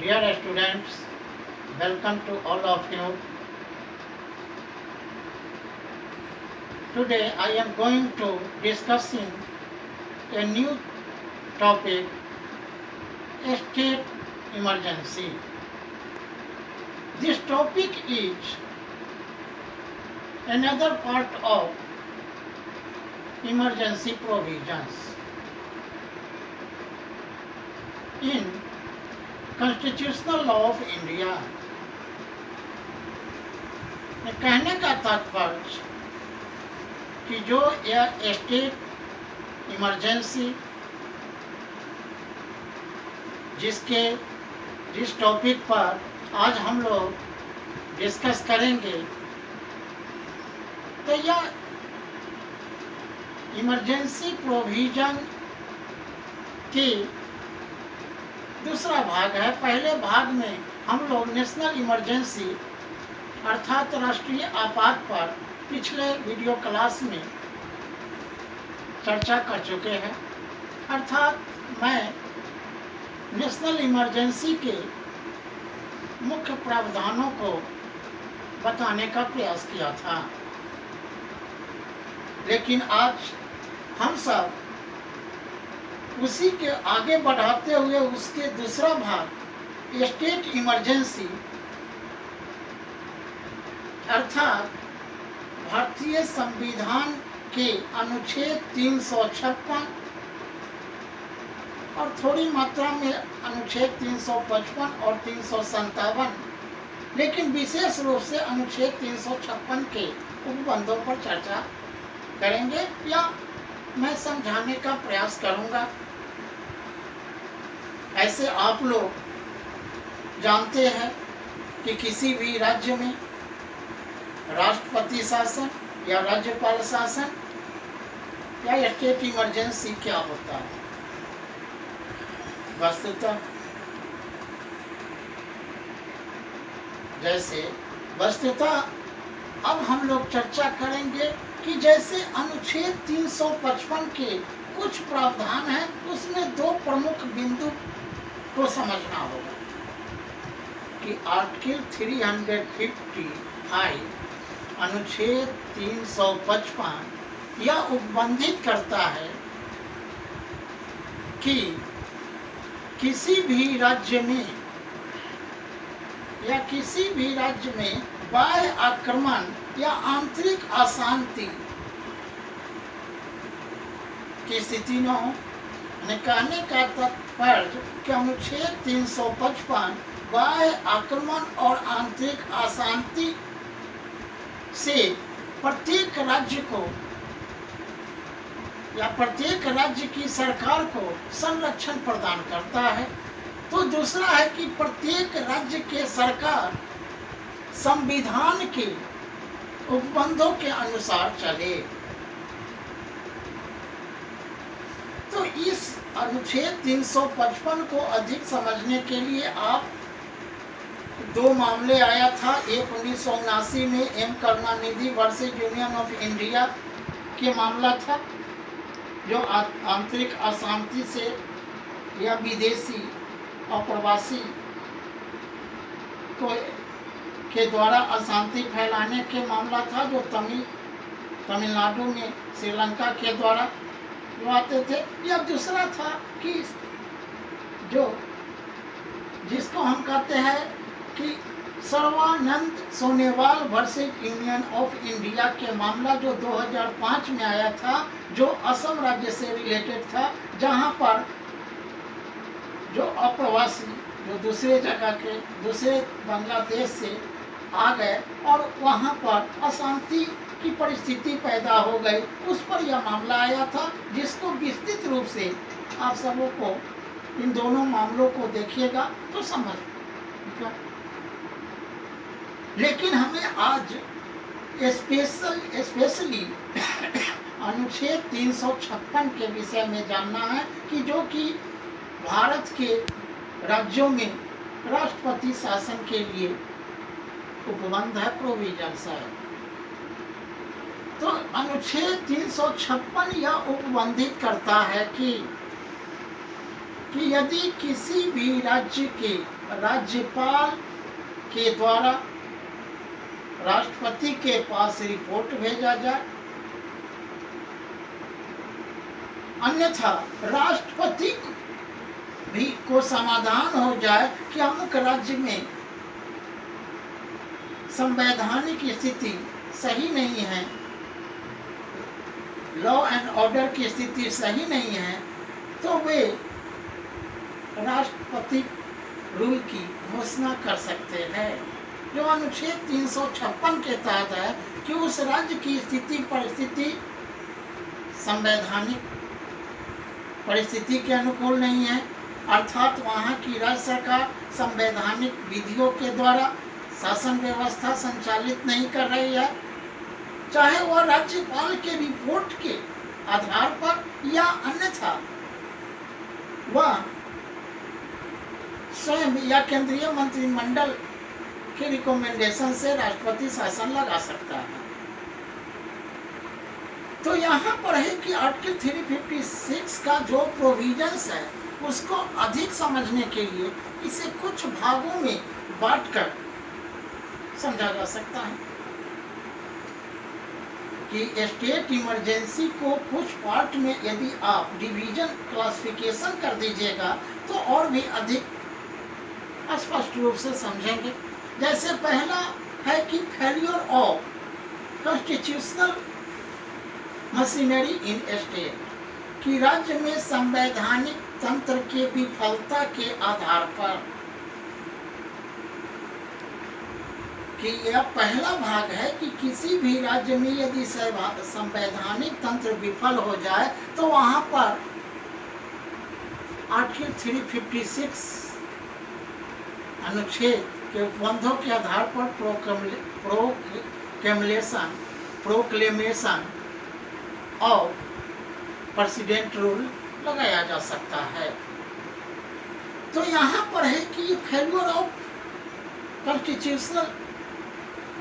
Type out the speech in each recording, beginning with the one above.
Dear students, welcome to all of you. Today I am going to discussing a new topic, state emergency. This topic is another part of emergency provisions in Constitutional Law of India. कहने का तात्पर्य कि जो यह state emergency जिस topic पर आज हम लोग डिस्कस करेंगे, तो यह इमरजेंसी प्रोविजन की दूसरा भाग है। पहले भाग में हम लोग नेशनल इमरजेंसी अर्थात राष्ट्रीय आपात पर पिछले वीडियो क्लास में चर्चा कर चुके हैं। अर्थात मैं नेशनल इमरजेंसी के मुख्य प्रावधानों को बताने का प्रयास किया था, लेकिन आज हम सब उसी के आगे बढ़ाते हुए उसके दूसरा भाग स्टेट इमरजेंसी अर्थात भारतीय संविधान के अनुच्छेद 356 और थोड़ी मात्रा में अनुच्छेद 355 और 357, लेकिन विशेष रूप से अनुच्छेद 356 के उपबंधों पर चर्चा करेंगे या मैं समझाने का प्रयास करूंगा। ऐसे आप लोग जानते हैं कि किसी भी राज्य में राष्ट्रपति शासन या राज्यपाल शासन या स्टेट इमरजेंसी क्या होता है। वस्तुतः अब हम लोग चर्चा करेंगे कि जैसे अनुच्छेद 355 के कुछ प्रावधान हैं, उसमें दो प्रमुख बिंदु को समझना होगा कि आर्टिकल 355 अनुच्छेद 355 यह उपबंधित करता है कि किसी भी राज्य में बाह्य आक्रमण या आंतरिक अशांति की स्थिति न हो। कहने का तात्पर्य कि अनुच्छेद 355 बाह्य आक्रमण और आंतरिक अशांति से प्रत्येक राज्य को या प्रत्येक राज्य की सरकार को संरक्षण प्रदान करता है। तो दूसरा है कि प्रत्येक राज्य के सरकार संविधान के उपबंधों के अनुसार चले। तो इस अनुच्छेद 355 को अधिक समझने के लिए आप दो मामले आया था। एक 1979 में M Karunanidhi versus Union of India के मामला था, जो आंतरिक अशांति से या विदेशी और प्रवासी के द्वारा अशांति फैलाने के मामला था, जो तमिलनाडु में श्रीलंका के द्वारा जो आते थे। या दूसरा था कि जिसको हम कहते हैं कि Sarbananda Sonowal versus Union of India के मामला, जो 2005 में आया था, जो असम राज्य से रिलेटेड था, जहां पर जो अप्रवासी जो दूसरे बांग्लादेश से आ गए और वहां पर अशांति की परिस्थिति पैदा हो गई, उस पर यह मामला आया था, जिसको विस्तृत रूप से आप सबों को इन दोनों मामलों को देखिएगा तो समझ। लेकिन हमें आज स्पेशली अनुच्छेद 356 के विषय में जानना है कि जो कि भारत के राज्यों में राष्ट्रपति शासन के लिए उपबंध है, प्रोविजंस है। तो अनुच्छेद 356 यह उपबंधित करता है कि यदि किसी भी राज्य के राज्यपाल के द्वारा राष्ट्रपति के पास रिपोर्ट भेजा जाए, अन्यथा राष्ट्रपति भी को समाधान हो जाए कि अमुक राज्य में संवैधानिक स्थिति सही नहीं है, लॉ एंड ऑर्डर की स्थिति सही नहीं है, तो वे राष्ट्रपति रूल की घोषणा कर सकते हैं, जो अनुच्छेद 356 के तहत है कि उस राज्य की स्थिति परिस्थिति संवैधानिक परिस्थिति के अनुकूल नहीं है, अर्थात वहाँ की राज्य सरकार संवैधानिक विधियों के द्वारा शासन व्यवस्था संचालित नहीं कर रही है, चाहे वह राज्यपाल के रिपोर्ट के आधार पर या अन्यथा वह स्वयं या केंद्रीय मंत्रिमंडल के रिकमेंडेशन से राष्ट्रपति शासन लगा सकता है। तो यहाँ पर है कि आर्टिकल 356 का जो प्रोविजंस है उसको अधिक समझने के लिए इसे कुछ भागों में बांटकर समझा जा सकता है कि स्टेट इमरजेंसी को कुछ पार्ट में यदि आप डिवीजन क्लासिफिकेशन कर दीजिएगा तो और भी अधिक स्पष्ट रूप से समझेंगे। जैसे पहला है कि failure of constitutional machinery in state, कि राज्य में संवैधानिक तंत्र के विफलता के आधार पर, कि यह पहला भाग है कि किसी भी राज्य में यदि संवैधानिक तंत्र विफल हो जाए तो वहां पर आर्टिकल 356 अनुच्छेद के उपबंधों के आधार पर प्रोक्लेमेशन और प्रेसिडेंट रूल लगाया जा सकता है। तो यहाँ पर है कि failure of constitutional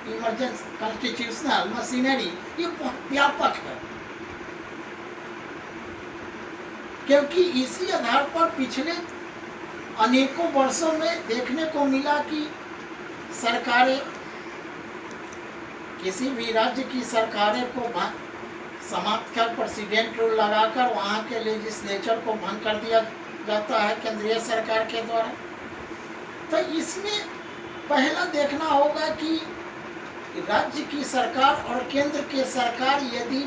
emergency constitutional machinery ये बहुत व्यापक है, क्योंकि इसी आधार पर पिछले अनेकों वर्षों में देखने को मिला कि सरकारें, किसी भी राज्य की सरकारें को समाप्त कर प्रेसिडेंट रूल लगाकर वहाँ के लेजिस्लेचर को भंग कर दिया जाता है केंद्रीय सरकार के द्वारा। तो इसमें पहला देखना होगा कि राज्य की सरकार और केंद्र के सरकार यदि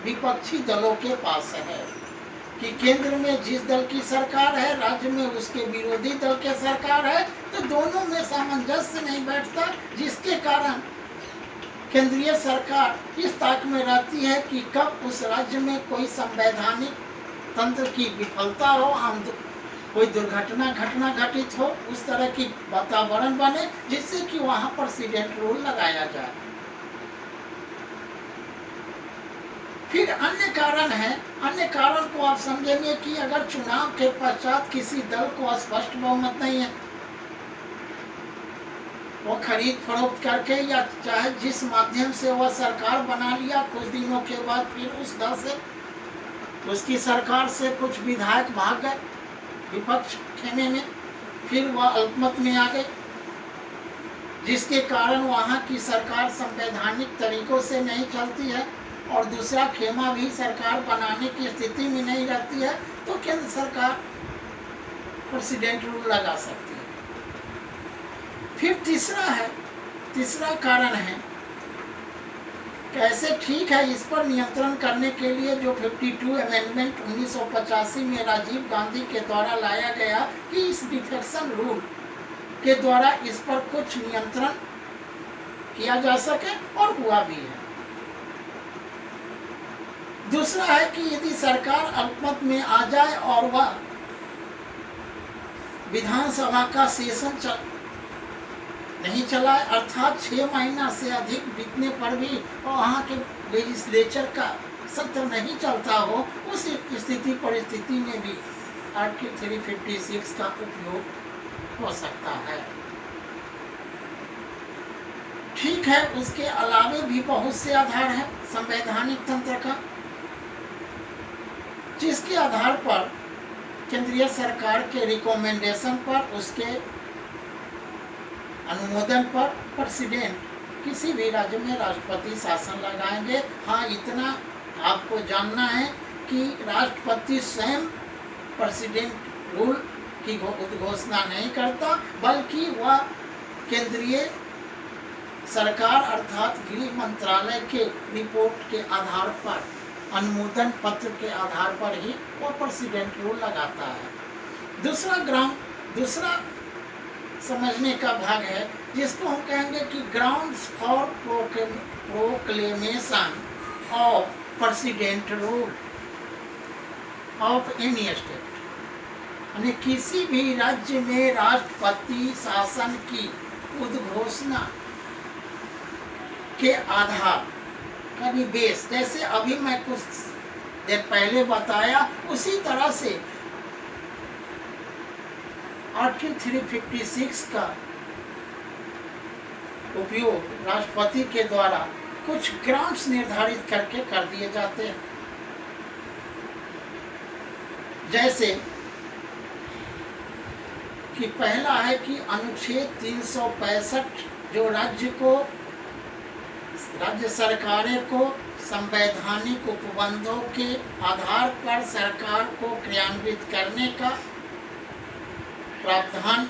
विपक्षी दलों के पास है, कि केंद्र में जिस दल की सरकार है, राज्य में उसके विरोधी दल के सरकार है, तो दोनों में सामंजस्य नहीं बैठता, जिसके कारण केंद्रीय सरकार इस ताक में रहती है कि कब उस राज्य में कोई संवैधानिक तंत्र की विफलता हो, कोई दुर्घटना घटना घटित हो, उस तरह की वातावरण बने जिससे कि वहां प्रेसिडेंट रूल लगाया जाए। फिर अन्य कारण है, अन्य कारण को आप समझेंगे कि अगर चुनाव के पश्चात किसी दल को स्पष्ट बहुमत नहीं है, वो खरीद फरोख्त करके या चाहे जिस माध्यम से वह सरकार बना लिया, कुछ दिनों के बाद फिर उस दल से, उसकी सरकार से कुछ विधायक भाग गए विपक्ष खेमे में, फिर वह अल्पमत में आ गए, जिसके कारण वहाँ की सरकार संवैधानिक तरीकों से नहीं चलती है और दूसरा खेमा भी सरकार बनाने की स्थिति में नहीं रहती है, तो केंद्र सरकार प्रेसिडेंट रूल लगा सकती है। फिर तीसरा कारण है, कैसे ठीक है, इस पर नियंत्रण करने के लिए जो 52 अमेंडमेंट 1985 में राजीव गांधी के द्वारा लाया गया कि इस डिफेक्शन रूल के द्वारा इस पर कुछ नियंत्रण किया जा सके, और हुआ भी है। दूसरा है कि यदि सरकार अल्पमत में आ जाए और वह विधानसभा का सेशन नहीं चलाए, अर्थात 6 महीना से अधिक बीतने पर भी वहाँ के लेजिस्लेचर का सत्र नहीं चलता हो, उस स्थिति परिस्थिति में भी आर्टिकल 356 का उपयोग हो सकता है। ठीक है, उसके अलावे भी बहुत से आधार हैं संवैधानिक तंत्र का, जिसके आधार पर केंद्रीय सरकार के रिकमेंडेशन पर, उसके अनुमोदन पर प्रेसिडेंट किसी भी राज्य में राष्ट्रपति शासन लगाएंगे। हाँ, इतना आपको जानना है कि राष्ट्रपति स्वयं प्रेसिडेंट रूल की घोषणा नहीं करता, बल्कि वह केंद्रीय सरकार अर्थात गृह मंत्रालय के रिपोर्ट के आधार पर, अनुमोदन पत्र के आधार पर ही वो प्रेसिडेंट रूल लगाता है। दूसरा समझने का भाग है जिसको हम कहेंगे कि grounds for proclamation of president rule of any state, यानी किसी भी राज्य में राष्ट्रपति शासन की उद्घोषणा के आधार का बेस, जैसे अभी मैं कुछ देर पहले बताया, उसी तरह से आर्टिकल 356 का उपयोग राष्ट्रपति के द्वारा कुछ ग्राउंड्स निर्धारित करके कर दिए जाते हैं। जैसे कि पहला है कि अनुच्छेद 365 जो राज्य सरकारें को संवैधानिक उपबंधों के आधार पर सरकार को क्रियान्वित करने का प्रावधान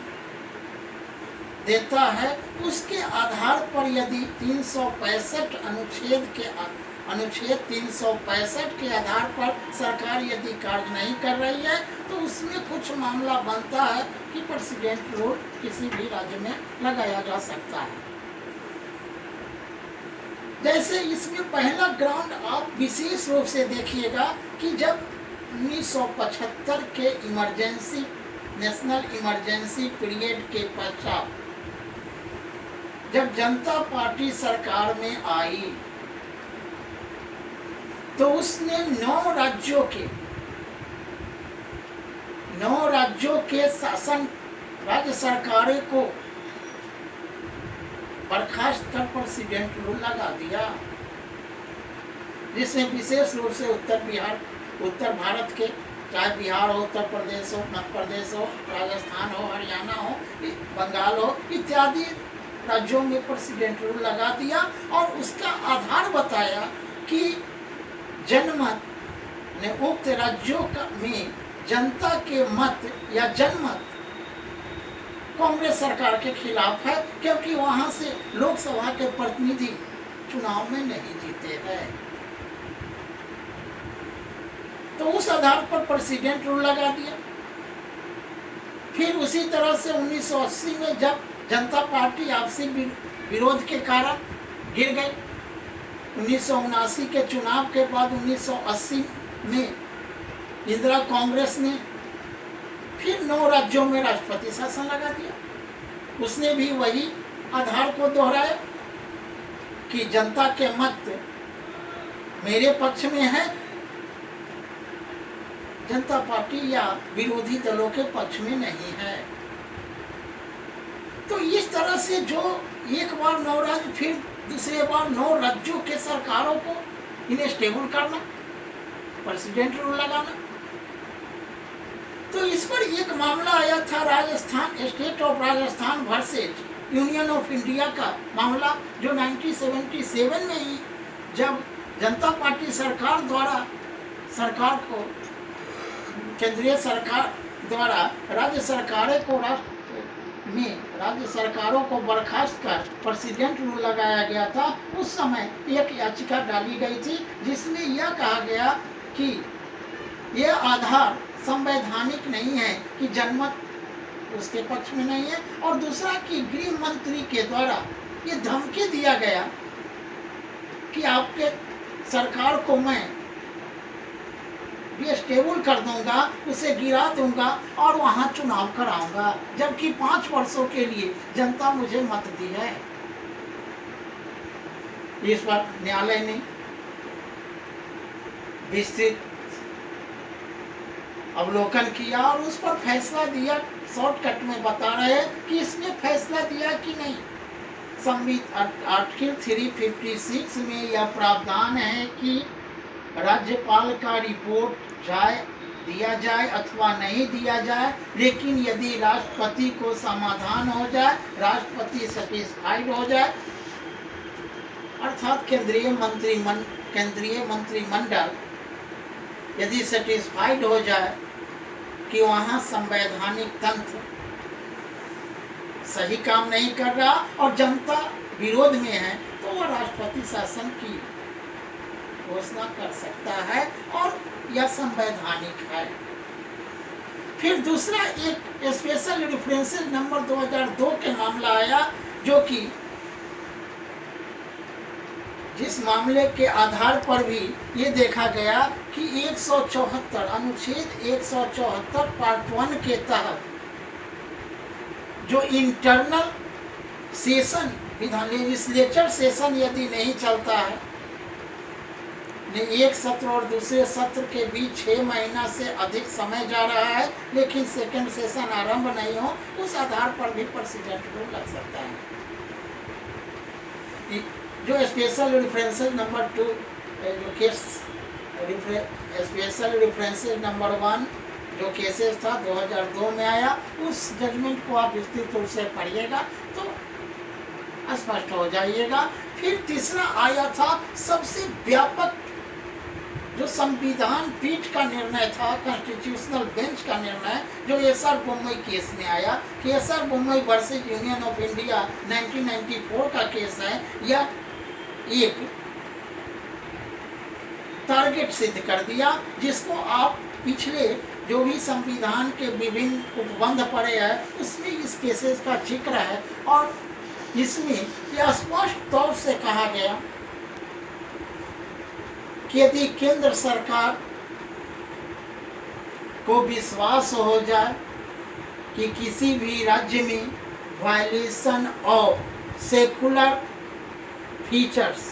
देता है, उसके आधार पर यदि 365 अनुच्छेद 365 के आधार पर सरकार यदि कार्य नहीं कर रही है तो उसमें कुछ मामला बनता है कि प्रेसिडेंट रूल किसी भी राज्य में लगाया जा सकता है। जैसे इसमें पहला ग्राउंड आप विशेष रूप से देखिएगा कि जब 1975 के नेशनल इमरजेंसी पीरियड के पश्चात जब जनता पार्टी सरकार में आई तो उसने 9 राज्यों के शासन राज्य सरकारों को बर्खास्त कर प्रेसिडेंट रूल लगा दिया, जिसमें विशेष रूप से उत्तर भारत के, चाहे बिहार हो, उत्तर प्रदेश हो, मध्य प्रदेश हो, राजस्थान हो, हरियाणा हो, बंगाल हो, इत्यादि राज्यों में प्रेसिडेंट रूल लगा दिया और उसका आधार बताया कि जनमत ने उक्त राज्यों में जनता के मत या जनमत कांग्रेस सरकार के खिलाफ है, क्योंकि वहां से लोकसभा के प्रतिनिधि चुनाव में नहीं जीते हैं। तो उस आधार पर प्रेसिडेंट रूल लगा दिया। फिर उसी तरह से 1980 में जब जनता पार्टी आपसी विरोध के कारण गिर गई, 1979 के चुनाव के बाद 1980 में इंदिरा कांग्रेस ने फिर 9 राज्यों में राष्ट्रपति शासन लगा दिया। उसने भी वही आधार को दोहराया कि जनता के मत मेरे पक्ष में है, जनता पार्टी या विरोधी दलों के पक्ष में नहीं है। तो इस तरह से जो एक बार 9 राज्य, फिर दूसरे बार 9 राज्यों के सरकारों को इन्हें स्टेबल करना, प्रेसिडेंट रूल लगाना। तो इस पर एक मामला आया था Rajasthan, state of Rajasthan versus union of India का मामला, जो 1977 में ही जब जनता पार्टी सरकार को केंद्रीय सरकार द्वारा राज्य सरकारों को बर्खास्त कर प्रेसिडेंट रूल लगाया गया था। उस समय एक याचिका डाली गई थी जिसमें यह कहा गया कि यह आधार संवैधानिक नहीं है कि जनमत उसके पक्ष में नहीं है, और दूसरा कि गृह मंत्री के द्वारा ये धमकी दिया गया कि आपके सरकार को मैं ये स्टेबल कर दूंगा, उसे गिरा दूंगा और वहां चुनाव कराऊंगा, जबकि 5 वर्षों के लिए जनता मुझे मत दी है। इस पर न्यायालय ने विस्तृत अवलोकन किया और उस पर फैसला दिया। शॉर्टकट में बता रहे हैं कि इसने फैसला दिया कि नहीं। आर्टिकल 356 में यह प्रावधान है कि राज्यपाल का रिपोर्ट दिया जाए अथवा नहीं दिया जाए, लेकिन यदि राष्ट्रपति को समाधान हो जाए, राष्ट्रपति सेटिस्फाइड हो जाए, अर्थात केंद्रीय मंत्रिमंडल यदि सेटिस्फाइड हो जाए कि वहाँ संवैधानिक तंत्र सही काम नहीं कर रहा और जनता विरोध में है, तो वह राष्ट्रपति शासन की घोषणा कर सकता है और यह संवैधानिक है। फिर दूसरा एक स्पेशल रेफरेंसेस नंबर 2002 के मामला आया, जो कि जिस मामले के आधार पर भी ये देखा गया कि 174 अनुच्छेद 174 पार्ट 1 के तहत जो इंटरनल सेशन विधान लेजिस्लेचर सेशन यदि नहीं चलता है, एक सत्र और दूसरे सत्र के बीच 6 महीना से अधिक समय जा रहा है, लेकिन सेकंड सेशन आरंभ नहीं हो, उस आधार पर भी प्रेसिडेंट रूल लग सकता है। जो स्पेशल रेफरेंसेस नंबर 2 जो केस स्पेशल रेफरेंसेस नंबर 1 जो केसेस था 2002 में आया, उस जजमेंट को आप विस्तृत रूप से पढ़िएगा तो स्पष्ट हो जाइएगा। फिर तीसरा आया था सबसे व्यापक जो संविधान पीठ का निर्णय था, कॉन्स्टिट्यूशनल बेंच का निर्णय, जो एसआर बोम्मई केस में आया कि SR Bommai versus union of India 1994 का केस है। यह एक टारगेट सिद्ध कर दिया, जिसको आप पिछले जो भी संविधान के विभिन्न उपबंध पड़े हैं उसमें इस केसेस का जिक्र है, और इसमें यह स्पष्ट तौर से कहा गया कि यदि केंद्र सरकार को विश्वास हो जाए कि किसी भी राज्य में violation of secular features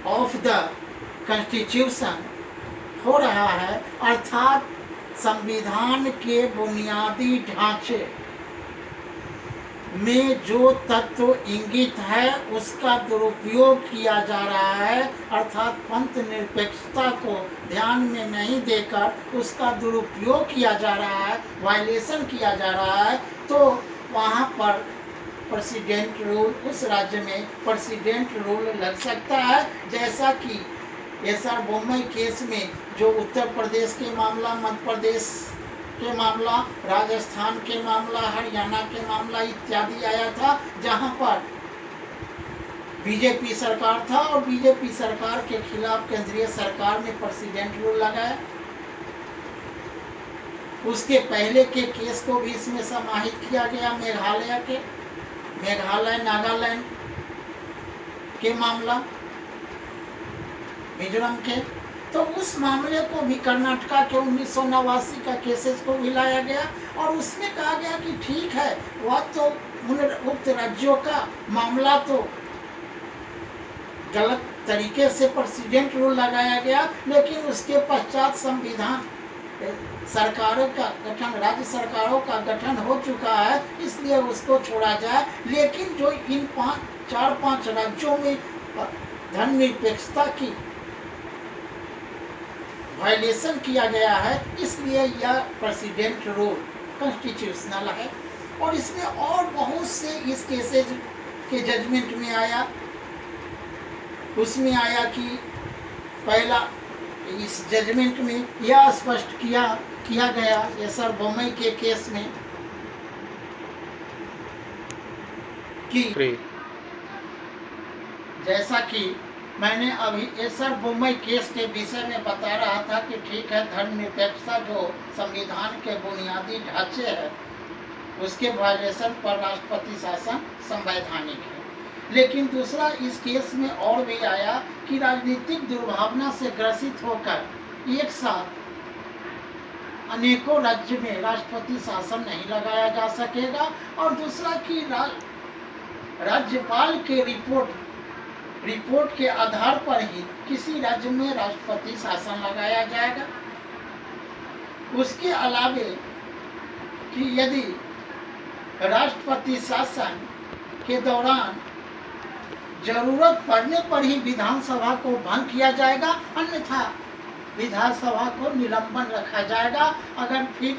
of the constitution हो रहा है, अर्थात संविधान के बुनियादी ढांचे में जो तत्व इंगित है उसका दुरुपयोग किया जा रहा है, अर्थात पंथ निरपेक्षता को ध्यान में नहीं देकर उसका दुरुपयोग किया जा रहा है, वायलेशन किया जा रहा है, तो वहाँ पर प्रेसिडेंट रूल, उस राज्य में प्रेसिडेंट रूल लग सकता है। जैसा कि एसआर बोम्मई केस में जो उत्तर प्रदेश के मामला, मध्य प्रदेश के मामला, राजस्थान के मामला, हरियाणा के मामला इत्यादि आया था, जहां पर बीजेपी सरकार था और बीजेपी सरकार के खिलाफ केंद्रीय सरकार ने प्रेसिडेंट रूल लगाया। उसके पहले के केस को भी इसमें समाहित किया गया, मेघालय नागालैंड के मामला, मिजोरम के, तो उस मामले को भी कर्नाटका के 1989 का केसेस को भी लाया गया और उसमें कहा गया कि ठीक है, वह तो उक्त राज्यों का मामला तो गलत तरीके से प्रेसिडेंट रूल लगाया गया, लेकिन उसके पश्चात संविधान सरकारों का गठन, राज्य सरकारों का गठन हो चुका है, इसलिए उसको छोड़ा जाए। लेकिन जो इन 4-5 राज्यों में धर्मनिरपेक्षता की वायलेशन किया गया है, इसलिए यह प्रेसिडेंट रूल कॉन्स्टिट्यूशनल है। और इसमें और बहुत से इस केसेज के जजमेंट में आया, उसमें आया कि पहला इस जजमेंट में यह स्पष्ट किया गया एसआर बोम्मई के केस में कि जैसा कि मैंने अभी एसआर बोम्मई केस के विषय में बता रहा था कि ठीक है, धर्मनिरपेक्षता जो संविधान के बुनियादी ढांचे है उसके वायलेशन पर राष्ट्रपति शासन संवैधानिक है। लेकिन दूसरा इस केस में और भी आया कि राजनीतिक दुर्भावना से ग्रसित होकर एक साथ अनेकों राज्य में राष्ट्रपति शासन नहीं लगाया जा सकेगा, और दूसरा कि राज्यपाल के रिपोर्ट के आधार पर ही किसी राज्य में राष्ट्रपति शासन लगाया जाएगा। उसके अलावे कि यदि राष्ट्रपति शासन के दौरान जरूरत पड़ने पर ही विधानसभा को भंग किया जाएगा, अन्यथा विधानसभा को निलंबन रखा जाएगा। अगर फिर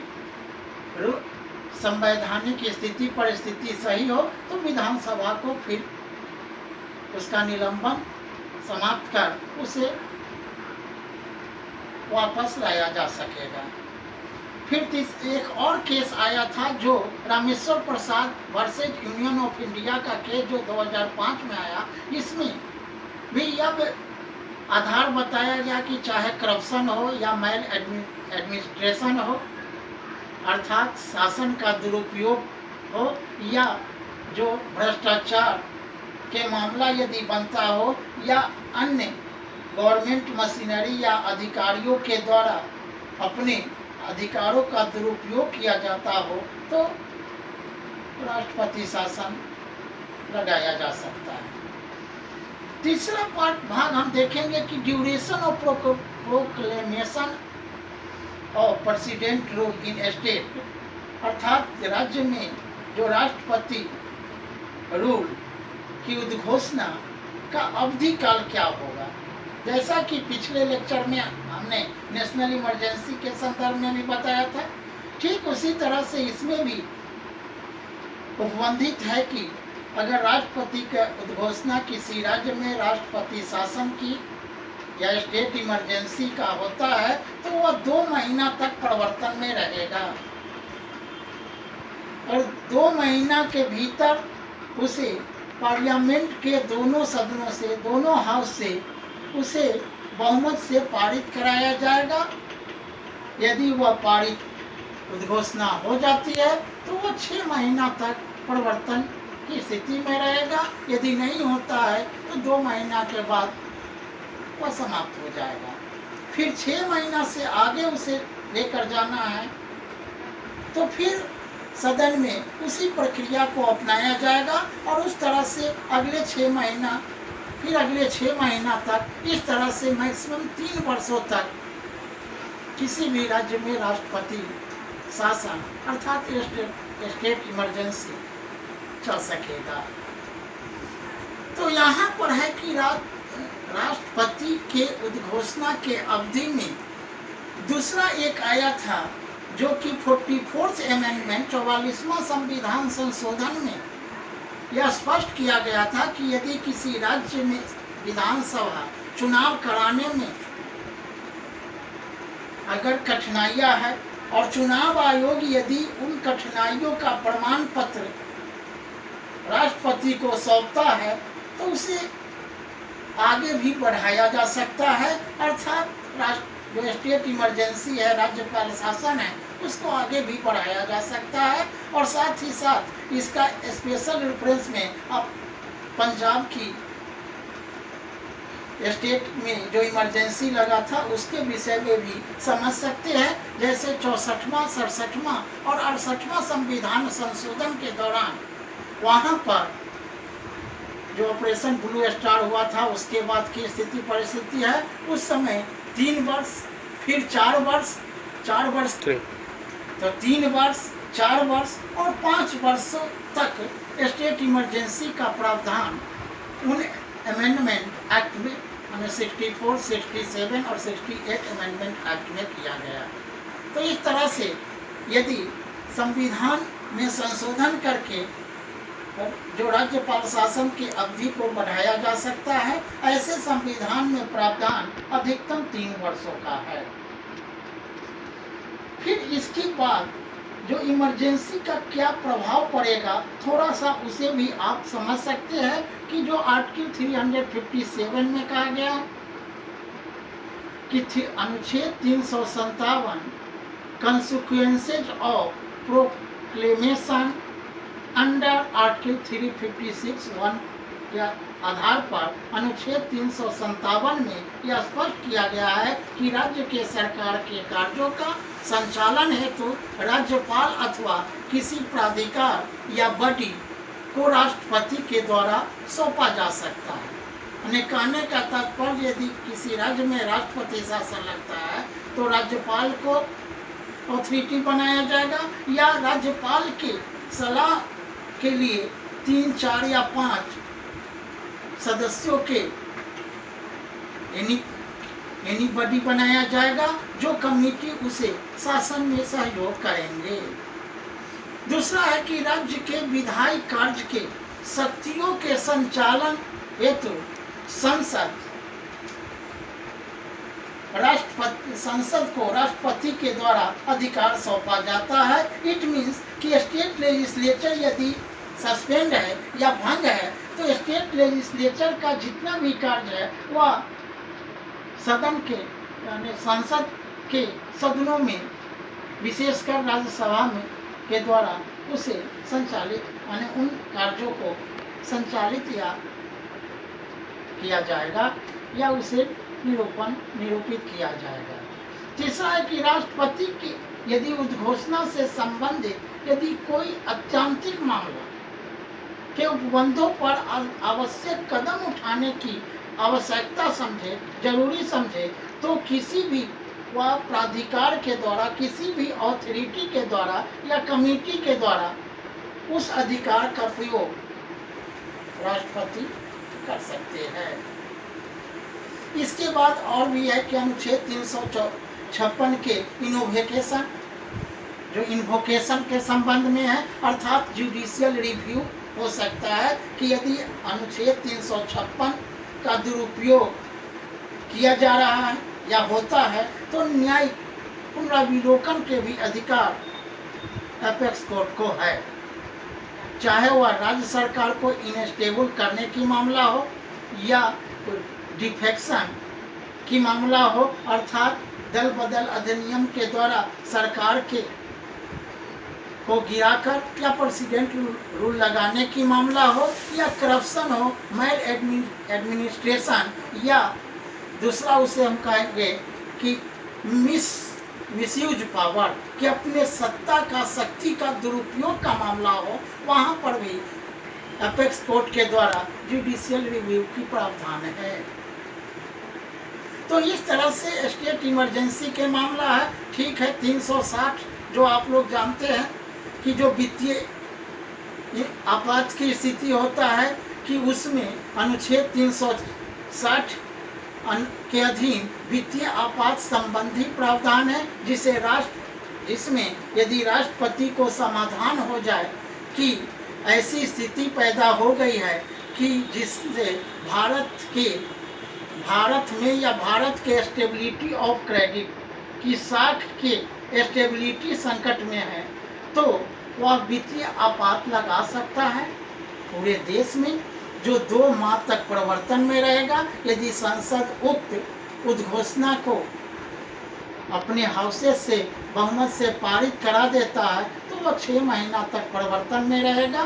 संवैधानिक स्थिति परिस्थिति सही हो तो विधानसभा को फिर उसका निलंबन समाप्त कर उसे वापस लाया जा सकेगा। फिर एक और केस आया था जो Rameshwar Prasad versus union of India का केस जो 2005 में आया। इसमें भी यह आधार बताया गया कि चाहे करप्शन हो या मैल एडमिनिस्ट्रेशन हो, अर्थात शासन का दुरुपयोग हो, या जो भ्रष्टाचार के मामला यदि बनता हो, या अन्य गवर्नमेंट मशीनरी या अधिकारियों के द्वारा अपने अधिकारों का दुरुपयोग किया जाता हो, तो राष्ट्रपति शासन लगाया जा सकता है। तीसरा भाग हम देखेंगे कि duration of proclamation of president rule in state, अर्थात राज्य में जो राष्ट्रपति रूल की उद्घोषणा का अवधि काल क्या होगा। जैसा कि पिछले लेक्चर में हमने नेशनल इमरजेंसी के संदर्भ में भी बताया था, ठीक उसी तरह से इसमें भी उपबंधित है कि अगर राष्ट्रपति का उद्घोषणा किसी राज्य में राष्ट्रपति शासन की या स्टेट इमरजेंसी का होता है तो वह 2 महीना तक प्रवर्तन में रहेगा, और 2 महीना के भीतर उसे पार्लियामेंट के दोनों सदनों से, दोनों हाउस से उसे बहुमत से पारित कराया जाएगा। यदि वह पारित उद्घोषणा हो जाती है तो वह 6 महीना तक प्रवर्तन की स्थिति में रहेगा। यदि नहीं होता है तो 2 महीना के बाद वह समाप्त हो जाएगा। फिर 6 महीना से आगे उसे लेकर जाना है तो फिर सदन में उसी प्रक्रिया को अपनाया जाएगा, और उस तरह से अगले 6 महीना, फिर अगले 6 महीना तक, इस तरह से मैक्सिमम 3 वर्षों तक किसी भी राज्य में राष्ट्रपति शासन अर्थात स्टेट इमरजेंसी चल सकेगा। तो यहाँ पर है कि राष्ट्रपति के उद्घोषणा के अवधि में दूसरा एक आया था जो कि 44th अमेंडमेंट 44वां संविधान संशोधन में यह स्पष्ट किया गया था कि यदि किसी राज्य में विधानसभा चुनाव कराने में अगर कठिनाइयां है और चुनाव आयोग यदि उन कठिनाइयों का प्रमाण पत्र राष्ट्रपति को सौंपता है तो उसे आगे भी बढ़ाया जा सकता है, अर्थात जो स्टेट इमरजेंसी है, राज्यपाल शासन है, उसको आगे भी बढ़ाया जा सकता है। और साथ ही साथ इसका स्पेशल रेफरेंस में अब पंजाब की स्टेट में जो इमरजेंसी लगा था उसके विषय में भी समझ सकते हैं। जैसे 64वां, 67वां और 68वां संविधान संशोधन के दौरान वहाँ पर जो ऑपरेशन ब्लू स्टार हुआ था उसके बाद की स्थिति परिस्थिति है, उस समय 3 वर्ष, फिर 4 वर्ष, तो 3 वर्ष, 4 वर्ष और 5 वर्षों तक स्टेट इमरजेंसी का प्रावधान उन अमेंडमेंट एक्ट में 64, 67 और 68 अमेंडमेंट एक्ट में किया गया। तो इस तरह से यदि संविधान में संशोधन करके जो राज्यपाल शासन की अवधि को बढ़ाया जा सकता है, ऐसे संविधान में प्रावधान अधिकतम 3 वर्षों का है। फिर इसके बाद जो इमरजेंसी का क्या प्रभाव पड़ेगा, थोड़ा सा उसे भी आप समझ सकते हैं कि जो आर्टिकल 357 में कहा गया कि अनुच्छेद 357 consequences of proclamation under article 356(1) के आधार पर अनुच्छेद 357 में यह स्पष्ट किया गया है कि राज्य के सरकार के कार्यों का संचालन हेतु राज्यपाल अथवा किसी प्राधिकार या बॉडी को राष्ट्रपति के द्वारा सौंपा जा सकता है। कहने का तात्पर्य यदि किसी राज्य में राष्ट्रपति शासन लगता है तो राज्यपाल को अथॉरिटी बनाया जाएगा, या राज्यपाल की सलाह के लिए 3, 4 या 5 सदस्यों के एनीबडी बनाया जाएगा जो कमेटी उसे शासन में सहयोग करेंगे। दूसरा है कि राज्य के विधायी कार्य के शक्तियों के संचालन हेतु संसद को राष्ट्रपति के द्वारा अधिकार सौंपा जाता है। इट मीन्स कि स्टेट लेजिस्लेचर यदि सस्पेंड है या भंग है तो स्टेट लेजिस्लेचर का जितना भी कार्य है वह सदन के यानी संसद के सदनों में विशेषकर राज्यसभा में के द्वारा उसे संचालित यानी उन कार्यों को संचालित या किया जाएगा या उसे निरूपित किया जाएगा। तीसरा है कि राष्ट्रपति की यदि उद्घोषणा से संबंधित यदि कोई अत्यंतिक मामला के उपबंधों पर आवश्यक कदम उठाने की आवश्यकता समझे, जरूरी समझे, तो किसी भी वह प्राधिकार के द्वारा, किसी भी अथॉरिटी के द्वारा या कमेटी के द्वारा उस अधिकार का प्रयोग राष्ट्रपति कर सकते हैं। इसके बाद और भी है कि अनुच्छेद 356 के इन्वोकेशन के संबंध में है, अर्थात जुडिशियल रिव्यू हो सकता है कि यदि अनुच्छेद 356 का दुरुपयोग किया जा रहा है या होता है तो न्यायिक पुनराविलोकन के भी अधिकार एपेक्स कोर्ट को है, चाहे वह राज्य सरकार को इनस्टेबल करने की मामला हो या डिफेक्शन की मामला हो, अर्थात दल बदल अधिनियम के द्वारा सरकार को गिराकर या प्रेसिडेंट रूल लगाने की मामला हो या करप्शन हो, मैल एडमिनिस्ट्रेशन, या दूसरा उसे हम कहेंगे कि मिसयूज पावर कि अपने सत्ता का शक्ति का दुरुपयोग का मामला हो, वहाँ पर भी एपेक्स कोर्ट के द्वारा जुडिशियल रिव्यू की प्रावधान है। तो इस तरह से स्टेट इमरजेंसी के मामला है। ठीक है, 360 जो आप लोग जानते हैं कि जो वित्तीय आपात की स्थिति होता है कि उसमें अनुच्छेद 360 के अधीन वित्तीय आपात संबंधी प्रावधान है, जिसमें यदि राष्ट्रपति को समाधान हो जाए कि ऐसी स्थिति पैदा हो गई है कि जिससे भारत में या भारत के स्टेबिलिटी ऑफ क्रेडिट की साख के स्टेबिलिटी संकट में है, तो वह वित्तीय आपात लगा सकता है पूरे देश में, जो 2 माह तक प्रवर्तन में रहेगा। यदि संसद उक्त उद्घोषणा को अपने हाउसेस से बहुमत से पारित करा देता है तो वह 6 महीना तक प्रवर्तन में रहेगा।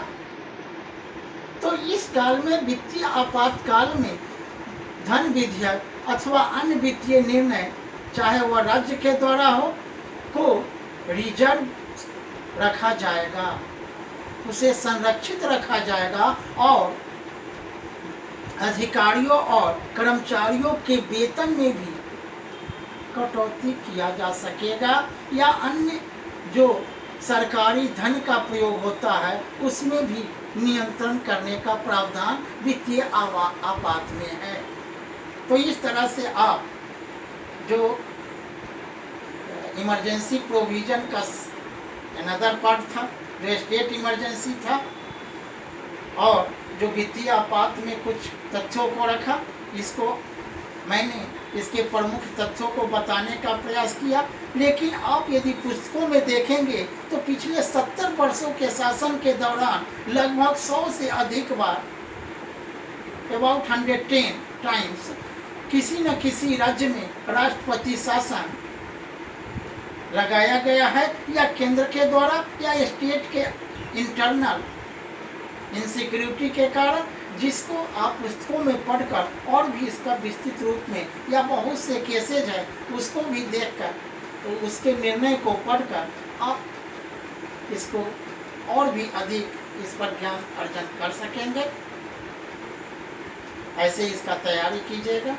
तो इस काल में, वित्तीय आपातकाल में, धन विधेयक अथवा अन्य वित्तीय निर्णय, चाहे वह राज्य के द्वारा हो, को रिजर्व रखा जाएगा, उसे संरक्षित रखा जाएगा और अधिकारियों और कर्मचारियों के वेतन में भी कटौती किया जा सकेगा या अन्य जो सरकारी धन का प्रयोग होता है उसमें भी नियंत्रण करने का प्रावधान वित्तीय आपात में है। तो इस तरह से आप जो इमरजेंसी प्रोविजन का अनदर पार्ट था, जो स्टेट इमरजेंसी था, और जो वित्तीय आपात में कुछ तथ्यों को रखा, इसको मैंने इसके प्रमुख तथ्यों को बताने का प्रयास किया। लेकिन आप यदि पुस्तकों में देखेंगे तो पिछले 70 वर्षों के शासन के दौरान लगभग 100 से अधिक बार, अबाउट 110 टाइम्स, किसी न किसी राज्य में राष्ट्रपति शासन लगाया गया है, या केंद्र के द्वारा या स्टेट के इंटरनल इनसिक्योरिटी के कारण, जिसको आप पुस्तकों में पढ़कर और भी इसका विस्तृत रूप में या बहुत से केसेज है उसको भी देखकर, तो उसके निर्णय को पढ़कर आप इसको और भी अधिक इस पर ज्ञान अर्जन कर सकेंगे। ऐसे इसका तैयारी कीजिएगा।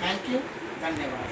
थैंक यू, धन्यवाद।